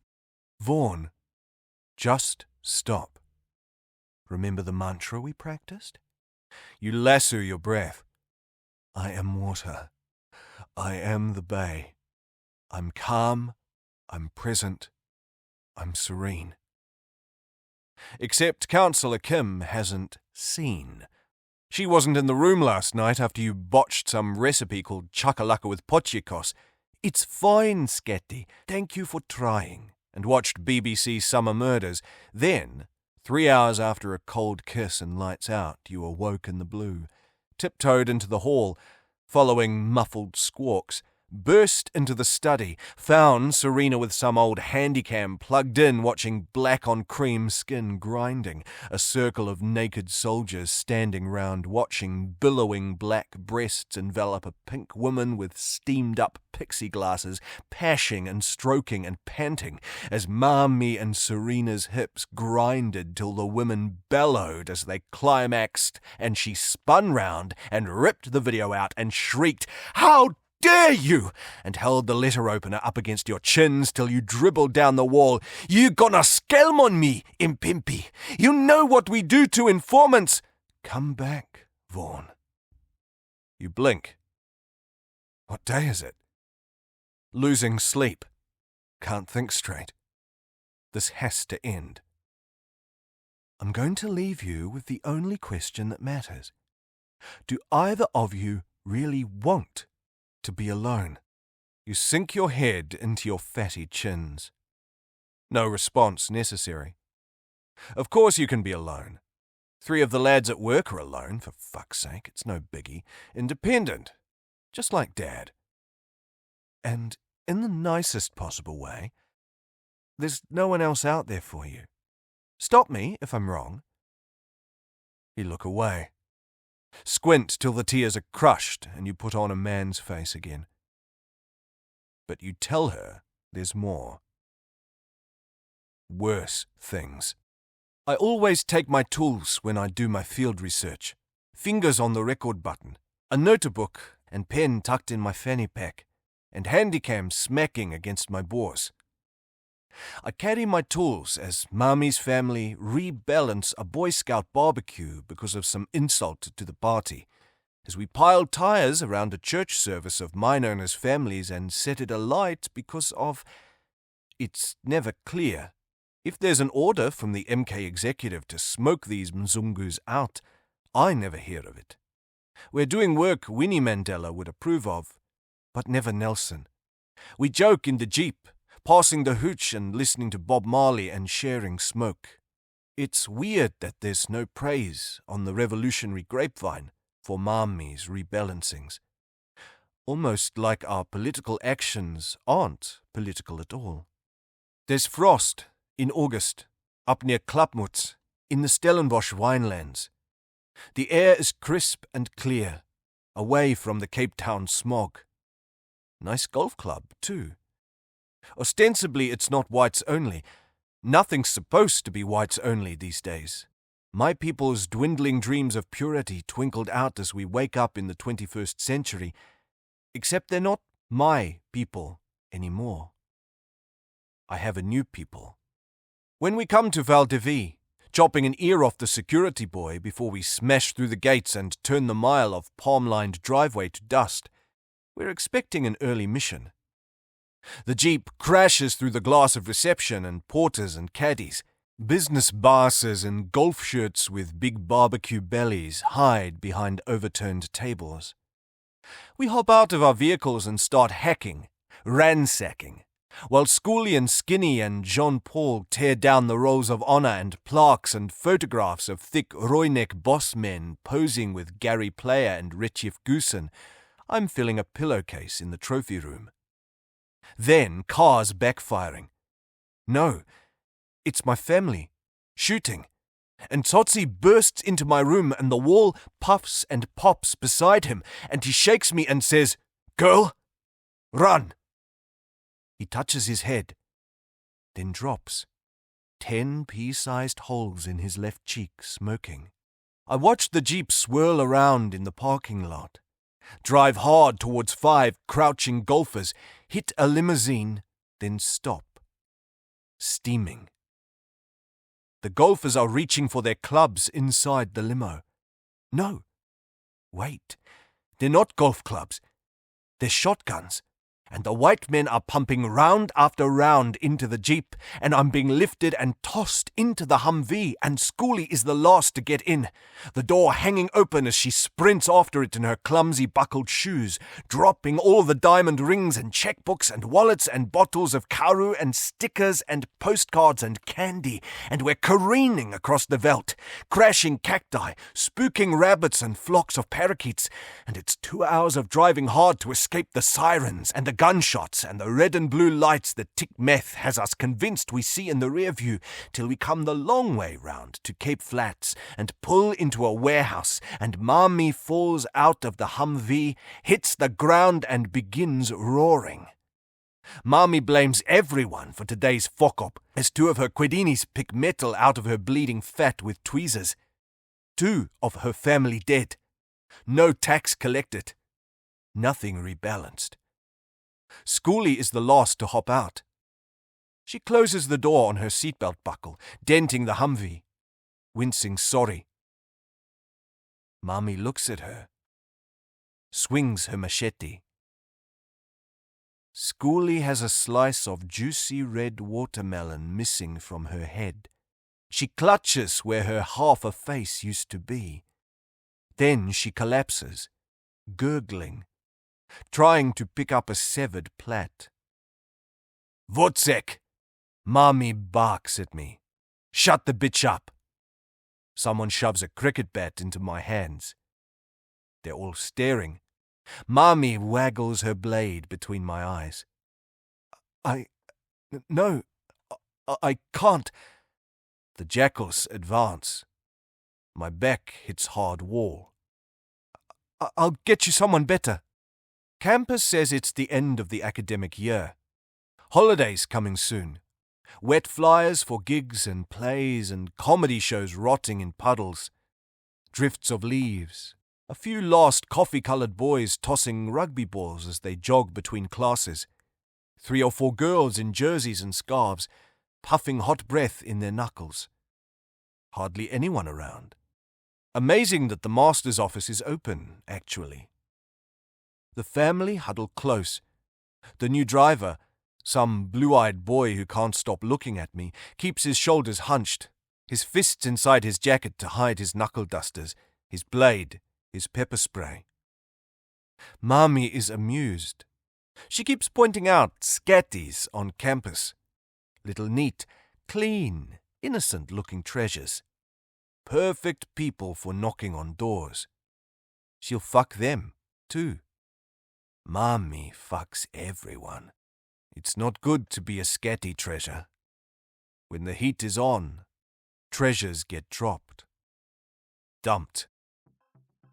"Vaughn, just stop. Remember the mantra we practiced?" You lasso your breath. "I am water. I am the bay. I'm calm. I'm present. I'm serene." Except Counsellor Kim hasn't seen. She wasn't in the room last night after you botched some recipe called chakalaka with pochikos. "It's fine, Scatty. Thank you for trying." And watched BBC Summer Murders. Then, 3 hours after a cold kiss and lights out, you awoke in the blue, tiptoed into the hall, following muffled squawks, burst into the study, found Serena with some old handycam plugged in watching black-on-cream skin grinding, a circle of naked soldiers standing round watching billowing black breasts envelop a pink woman with steamed-up pixie glasses, pashing and stroking and panting as Mami and Serena's hips grinded till the women bellowed as they climaxed, and she spun round and ripped the video out and shrieked, "How dare you!" and held the letter opener up against your chins till you dribbled down the wall. "You gonna schelm on me, impimpy! You know what we do to informants!" "Come back, Vaughn." You blink. What day is it? Losing sleep. Can't think straight. This has to end. I'm going to leave you with the only question that matters. Do either of you really want to be alone? You sink your head into your fatty chins. No response necessary. Of course you can be alone. 3 of the lads at work are alone, for fuck's sake, it's no biggie. Independent, just like Dad. And in the nicest possible way, there's no one else out there for you. Stop me if I'm wrong. You look away. Squint till the tears are crushed and you put on a man's face again. But you tell her there's more. Worse things. I always take my tools when I do my field research. Fingers on the record button, a notebook and pen tucked in my fanny pack, and handycam smacking against my bores. I carry my tools as Mami's family rebalance a Boy Scout barbecue because of some insult to the party, as we pile tires around a church service of mine owners' families and set it alight because of... It's never clear. If there's an order from the MK executive to smoke these Mzungus out, I never hear of it. We're doing work Winnie Mandela would approve of, but never Nelson. We joke in the Jeep, passing the hooch and listening to Bob Marley and sharing smoke. It's weird that there's no praise on the revolutionary grapevine for Mami's rebalancings. Almost like our political actions aren't political at all. There's frost in August, up near Klapmuts, in the Stellenbosch winelands. The air is crisp and clear, away from the Cape Town smog. Nice golf club, too. Ostensibly, it's not whites only. Nothing's supposed to be whites only these days. My people's dwindling dreams of purity twinkled out as we wake up in the 21st century, except they're not my people anymore. I have a new people. When we come to Val de Vie, chopping an ear off the security boy before we smash through the gates and turn the mile of palm-lined driveway to dust, we're expecting an early mission. The Jeep crashes through the glass of reception and porters and caddies. Business bosses in golf shirts with big barbecue bellies hide behind overturned tables. We hop out of our vehicles and start hacking, ransacking, while Schoolie and Skinny and Jean-Paul tear down the rolls of honor and plaques and photographs of thick Royneck boss men posing with Gary Player and Retief Goosen. I'm filling a pillowcase in the trophy room. Then cars backfiring. No, it's my family, shooting. And Tsotsi bursts into my room and the wall puffs and pops beside him and he shakes me and says, "Girl, run!" He touches his head, then drops. 10 pea-sized holes in his left cheek, smoking. I watch the Jeep swirl around in the parking lot, drive hard towards 5 crouching golfers, hit a limousine, then stop. Steaming. The golfers are reaching for their clubs inside the limo. No. Wait. They're not golf clubs. They're shotguns. And the white men are pumping round after round into the Jeep, and I'm being lifted and tossed into the Humvee, and Schoolie is the last to get in, the door hanging open as she sprints after it in her clumsy buckled shoes, dropping all the diamond rings and checkbooks and wallets and bottles of Karoo and stickers and postcards and candy, and we're careening across the veldt, crashing cacti, spooking rabbits and flocks of parakeets, and it's 2 hours of driving hard to escape the sirens and the gunshots and the red and blue lights that Tick Meth has us convinced we see in the rear view, till we come the long way round to Cape Flats and pull into a warehouse, and Mami falls out of the Humvee, hits the ground and begins roaring. Mami blames everyone for today's fuck-up, as 2 of her Quedinis pick metal out of her bleeding fat with tweezers. 2 of her family dead. No tax collected. Nothing rebalanced. Schoolie is the last to hop out. She closes the door on her seatbelt buckle, denting the Humvee, wincing sorry. Mami looks at her, swings her machete. Schoolie has a slice of juicy red watermelon missing from her head. She clutches where her half a face used to be. Then she collapses, gurgling, trying to pick up a severed plait. "Votsek!" Mami barks at me. "Shut the bitch up!" Someone shoves a cricket bat into my hands. They're all staring. Mami waggles her blade between my eyes. No, I can't." The jackals advance. My back hits hard wall. "I'll get you someone better." Campus says it's the end of the academic year. Holidays coming soon. Wet flyers for gigs and plays and comedy shows rotting in puddles. Drifts of leaves. A few lost coffee-coloured boys tossing rugby balls as they jog between classes. 3 or 4 girls in jerseys and scarves, puffing hot breath in their knuckles. Hardly anyone around. Amazing that the master's office is open, actually. The family huddle close. The new driver, some blue-eyed boy who can't stop looking at me, keeps his shoulders hunched, his fists inside his jacket to hide his knuckle dusters, his blade, his pepper spray. Mami is amused. She keeps pointing out scatties on campus. Little neat, clean, innocent-looking treasures. Perfect people for knocking on doors. She'll fuck them, too. Mami fucks everyone. It's not good to be a scatty treasure. When the heat is on, treasures get dropped. Dumped.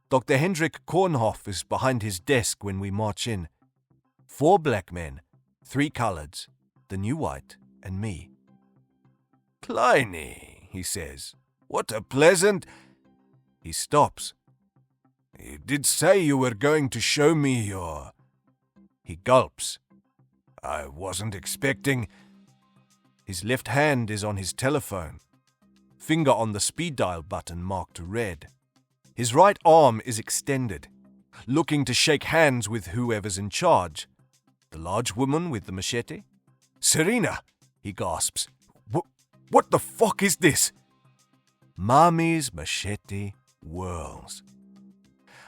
Dr. Hendrik Kornhoff is behind his desk when we march in. 4 black men, 3 coloreds, the new white, and me. "Kleiny," he says. "What a pleasant—" He stops. "You did say you were going to show me your—" He gulps. "I wasn't expecting—" His left hand is on his telephone, finger on the speed dial button marked red. His right arm is extended, looking to shake hands with whoever's in charge. The large woman with the machete? "Serena," he gasps. What the fuck is this?" Mami's machete whirls.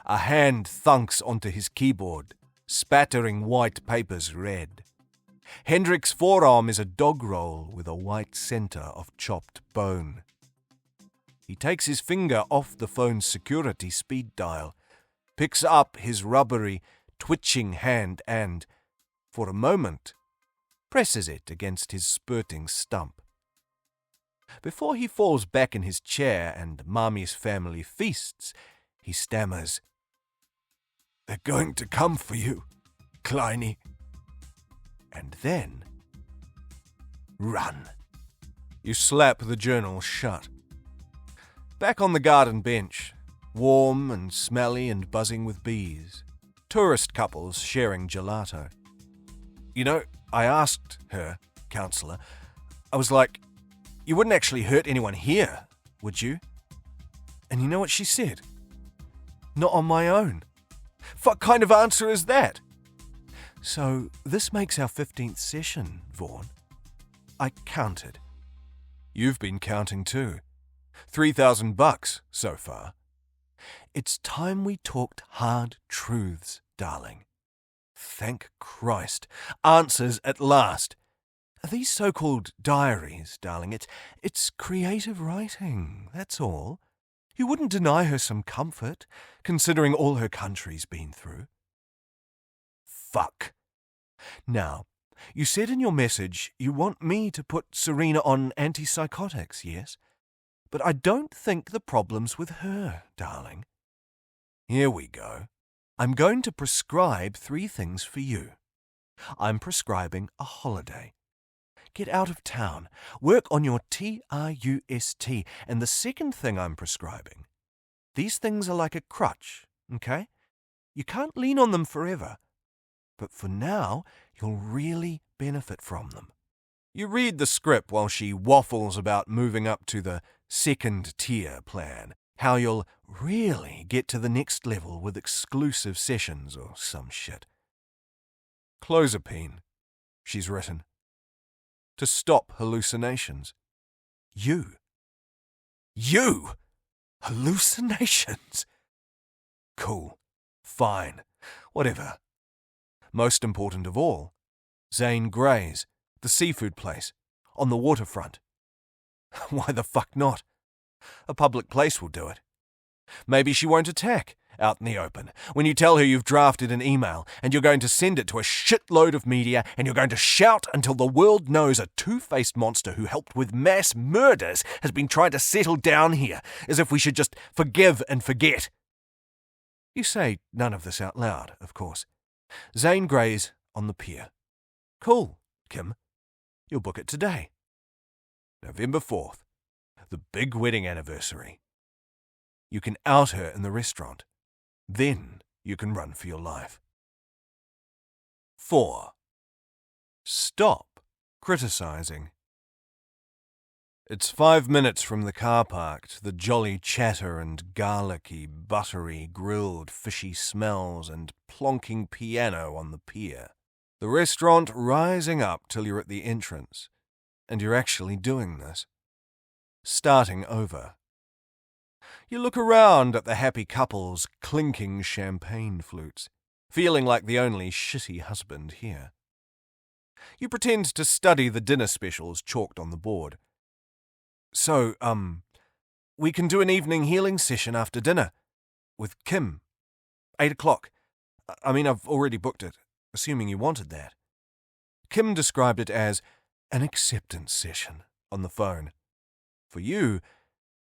A hand thunks onto his keyboard, spattering white papers red. Hendrik's forearm is a dog roll with a white center of chopped bone. He takes his finger off the phone's security speed dial, picks up his rubbery, twitching hand and, for a moment, presses it against his spurting stump. Before he falls back in his chair and Mami's family feasts, he stammers, "They're going to come for you, Kleiny." And then, run. You slap the journal shut. Back on the garden bench, warm and smelly and buzzing with bees. Tourist couples sharing gelato. You know, I asked her, counsellor, I was like, "You wouldn't actually hurt anyone here, would you?" And you know what she said? "Not on my own." What kind of answer is that? So this makes our 15th session, Vaughn. I counted. You've been counting too. $3,000 so far. It's time we talked hard truths, darling. Thank Christ. Answers at last. These so-called diaries, darling, it's creative writing, that's all. You wouldn't deny her some comfort, considering all her country's been through. Fuck. Now, you said in your message you want me to put Serena on antipsychotics, yes? But I don't think the problem's with her, darling. Here we go. I'm going to prescribe 3 things for you. I'm prescribing a holiday. Get out of town. Work on your TRUST. And the second thing I'm prescribing. These things are like a crutch, okay? You can't lean on them forever. But for now, you'll really benefit from them. You read the script while she waffles about moving up to the 2nd tier plan. How you'll really get to the next level with exclusive sessions or some shit. Clozapine, she's written. To stop hallucinations. You. Hallucinations? Cool. Fine. Whatever. Most important of all, Zane Gray's, the seafood place, on the waterfront. Why the fuck not? A public place will do it. Maybe she won't attack out in the open when you tell her you've drafted an email and you're going to send it to a shitload of media and you're going to shout until the world knows a two-faced monster who helped with mass murders has been trying to settle down here, as if we should just forgive and forget. You say none of this out loud, of course. Zane Gray's on the pier. Cool, Kim. You'll book it today. November 4th, the big wedding anniversary. You can out her in the restaurant. Then you can run for your life. 4. Stop criticising. It's 5 minutes from the car park to the jolly chatter and garlicky, buttery, grilled, fishy smells and plonking piano on the pier. The restaurant rising up till you're at the entrance, and you're actually doing this. Starting over. You look around at the happy couples clinking champagne flutes, feeling like the only shitty husband here. You pretend to study the dinner specials chalked on the board. So, we can do an evening healing session after dinner. With Kim. 8 o'clock. I've already booked it, assuming you wanted that. Kim described it as an acceptance session on the phone. For you,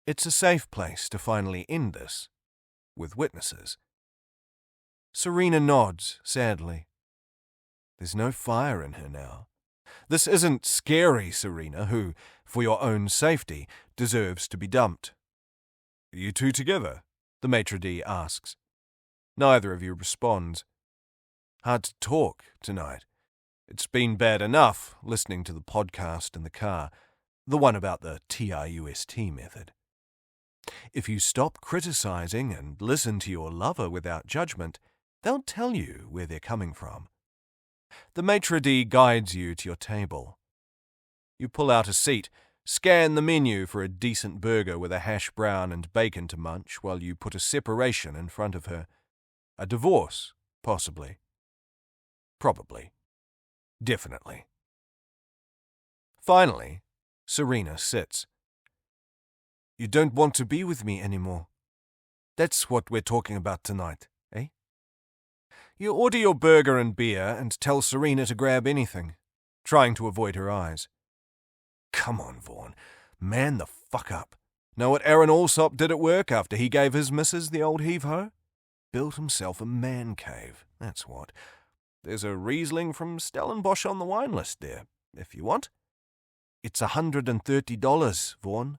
it's a safe place to finally end this, with witnesses. Serena nods, sadly. There's no fire in her now. This isn't scary Serena, who, for your own safety, deserves to be dumped. You two together? The maitre d' asks. Neither of you responds. Hard to talk tonight. It's been bad enough listening to the podcast in the car, the one about the TRUST method. If you stop criticizing and listen to your lover without judgment, they'll tell you where they're coming from. The maitre d' guides you to your table. You pull out a seat, scan the menu for a decent burger with a hash brown and bacon to munch while you put a separation in front of her. A divorce, possibly. Probably. Definitely. Finally, Serena sits. You don't want to be with me anymore. That's what we're talking about tonight, eh? You order your burger and beer and tell Serena to grab anything, trying to avoid her eyes. Come on, Vaughn. Man the fuck up. Know what Aaron Allsop did at work after he gave his missus the old heave-ho? Built himself a man cave, that's what. There's a Riesling from Stellenbosch on the wine list there, if you want. It's $130, Vaughn.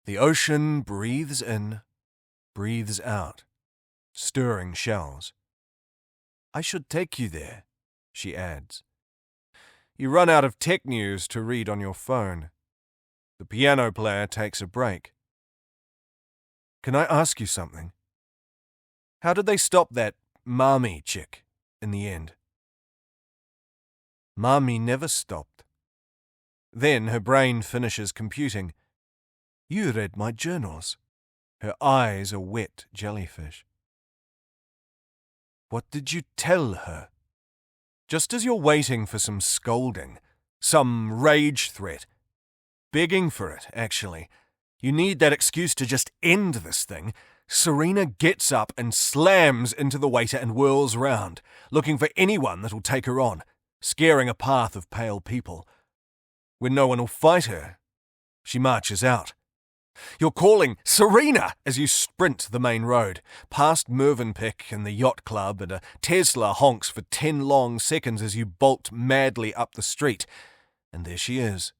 The ocean breathes in, breathes out, stirring shells. I should take you there, she adds. You run out of tech news to read on your phone. The piano player takes a break. Can I ask you something? How did they stop that Marmy chick in the end? Marmy never stopped. Then her brain finishes computing. You read my journals. Her eyes a wet jellyfish. What did you tell her? Just as you're waiting for some scolding, some rage threat, begging for it, actually, you need that excuse to just end this thing, Serena gets up and slams into the waiter and whirls round, looking for anyone that'll take her on, scaring a path of pale people. When no one will fight her, she marches out. You're calling Serena as you sprint the main road, past Mervinpick and the yacht club, and a Tesla honks for 10 long seconds as you bolt madly up the street. And there she is,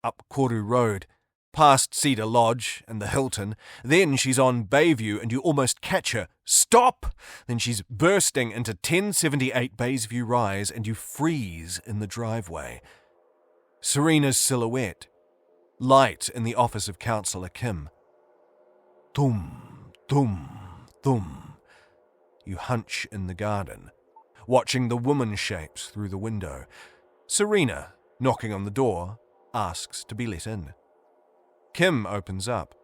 up Koru Road, past Cedar Lodge and the Hilton. Then she's on Bayview and you almost catch her. Stop! Then she's bursting into 1078 Baysview Rise and you freeze in the driveway. Serena's silhouette, light in the office of Counsellor Kim. Thum, thum, thum. You hunch in the garden, watching the woman shapes through the window. Serena, knocking on the door, asks to be let in. Kim opens up.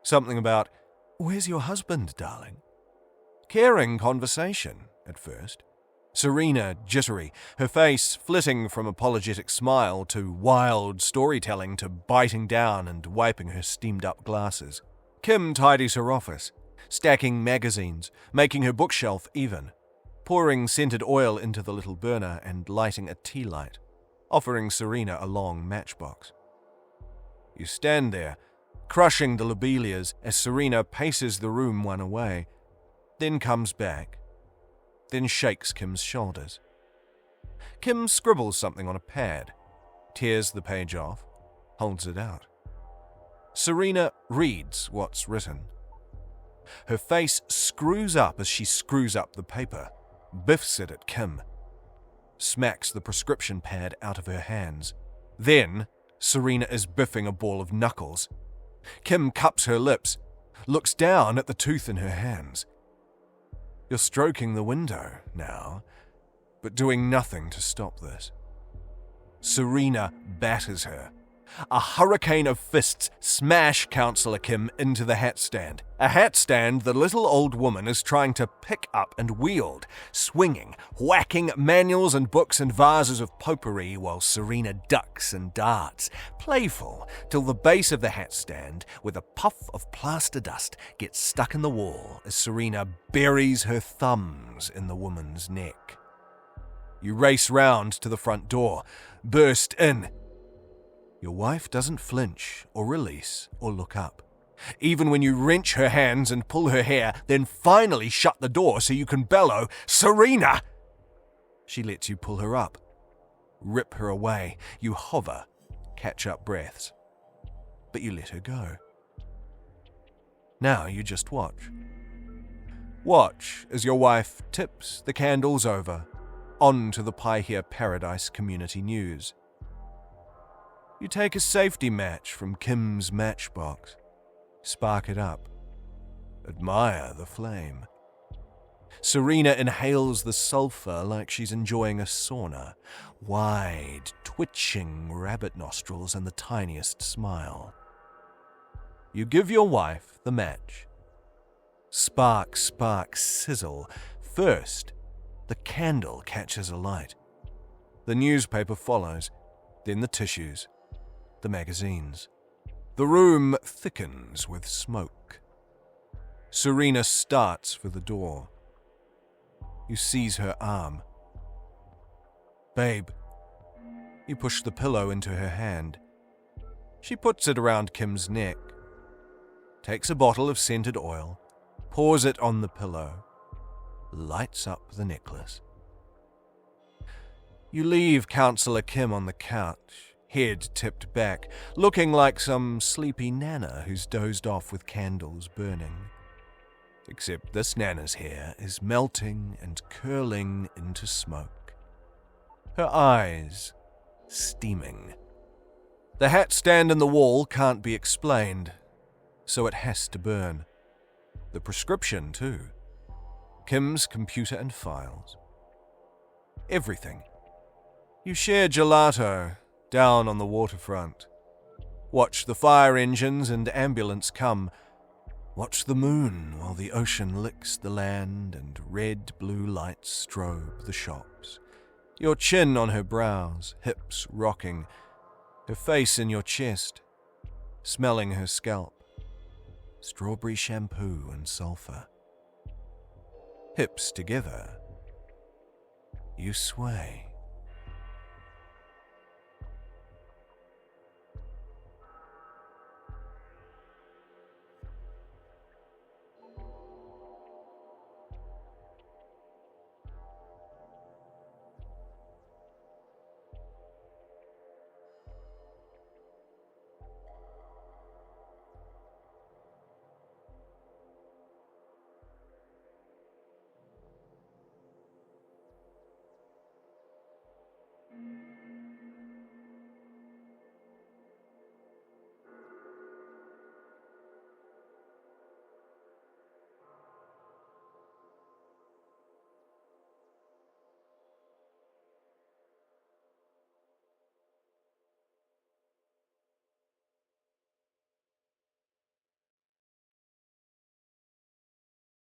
Something about, "Where's your husband, darling?" Caring conversation, at first. Serena jittery, her face flitting from apologetic smile to wild storytelling to biting down and wiping her steamed-up glasses. Kim tidies her office, stacking magazines, making her bookshelf even, pouring scented oil into the little burner and lighting a tea light, offering Serena a long matchbox. You stand there, crushing the lobelias as Serena paces the room one away, then comes back, then shakes Kim's shoulders. Kim scribbles something on a pad, tears the page off, holds it out. Serena reads what's written. Her face screws up as she screws up the paper, biffs it at Kim. smacks the prescription pad out of her hands. Then, Serena is biffing a ball of knuckles. Kim cups her lips, looks down at the tooth in her hands. You're stroking the window now, but doing nothing to stop this. Serena batters her. A hurricane of fists smash Counsellor Kim into the hat stand. A hat stand the little old woman is trying to pick up and wield, swinging, whacking manuals and books and vases of potpourri while Serena ducks and darts, playful, till the base of the hat stand, with a puff of plaster dust, gets stuck in the wall as Serena buries her thumbs in the woman's neck. You race round to the front door, burst in. Your wife doesn't flinch or release or look up, even when you wrench her hands and pull her hair, then finally shut the door so you can bellow, "Serena!" She lets you pull her up, rip her away. You hover, catch up breaths, but you let her go. Now you just watch. Watch as your wife tips the candles over, on to the Paihia Paradise Community News. You take a safety match from Kim's matchbox, spark it up, admire the flame. Serena inhales the sulfur like she's enjoying a sauna, wide, twitching rabbit nostrils and the tiniest smile. You give your wife the match. Spark, spark, sizzle. First, the candle catches alight. The newspaper follows, then the tissues, the magazines. The room thickens with smoke. Serena starts for the door. You seize her arm. "Babe." You push the pillow into her hand. She puts it around Kim's neck, takes a bottle of scented oil, pours it on the pillow, lights up the necklace. You leave Counsellor Kim on the couch, head tipped back, looking like some sleepy nana who's dozed off with candles burning. Except this nana's hair is melting and curling into smoke. Her eyes steaming. The hat stand in the wall can't be explained, so it has to burn. The prescription, too. Kim's computer and files. Everything. You share gelato down on the waterfront. Watch the fire engines and ambulance come. Watch the moon while the ocean licks the land and red-blue lights strobe the shops. Your chin on her brows, hips rocking, her face in your chest, smelling her scalp. Strawberry shampoo and sulfur. Hips together. You sway.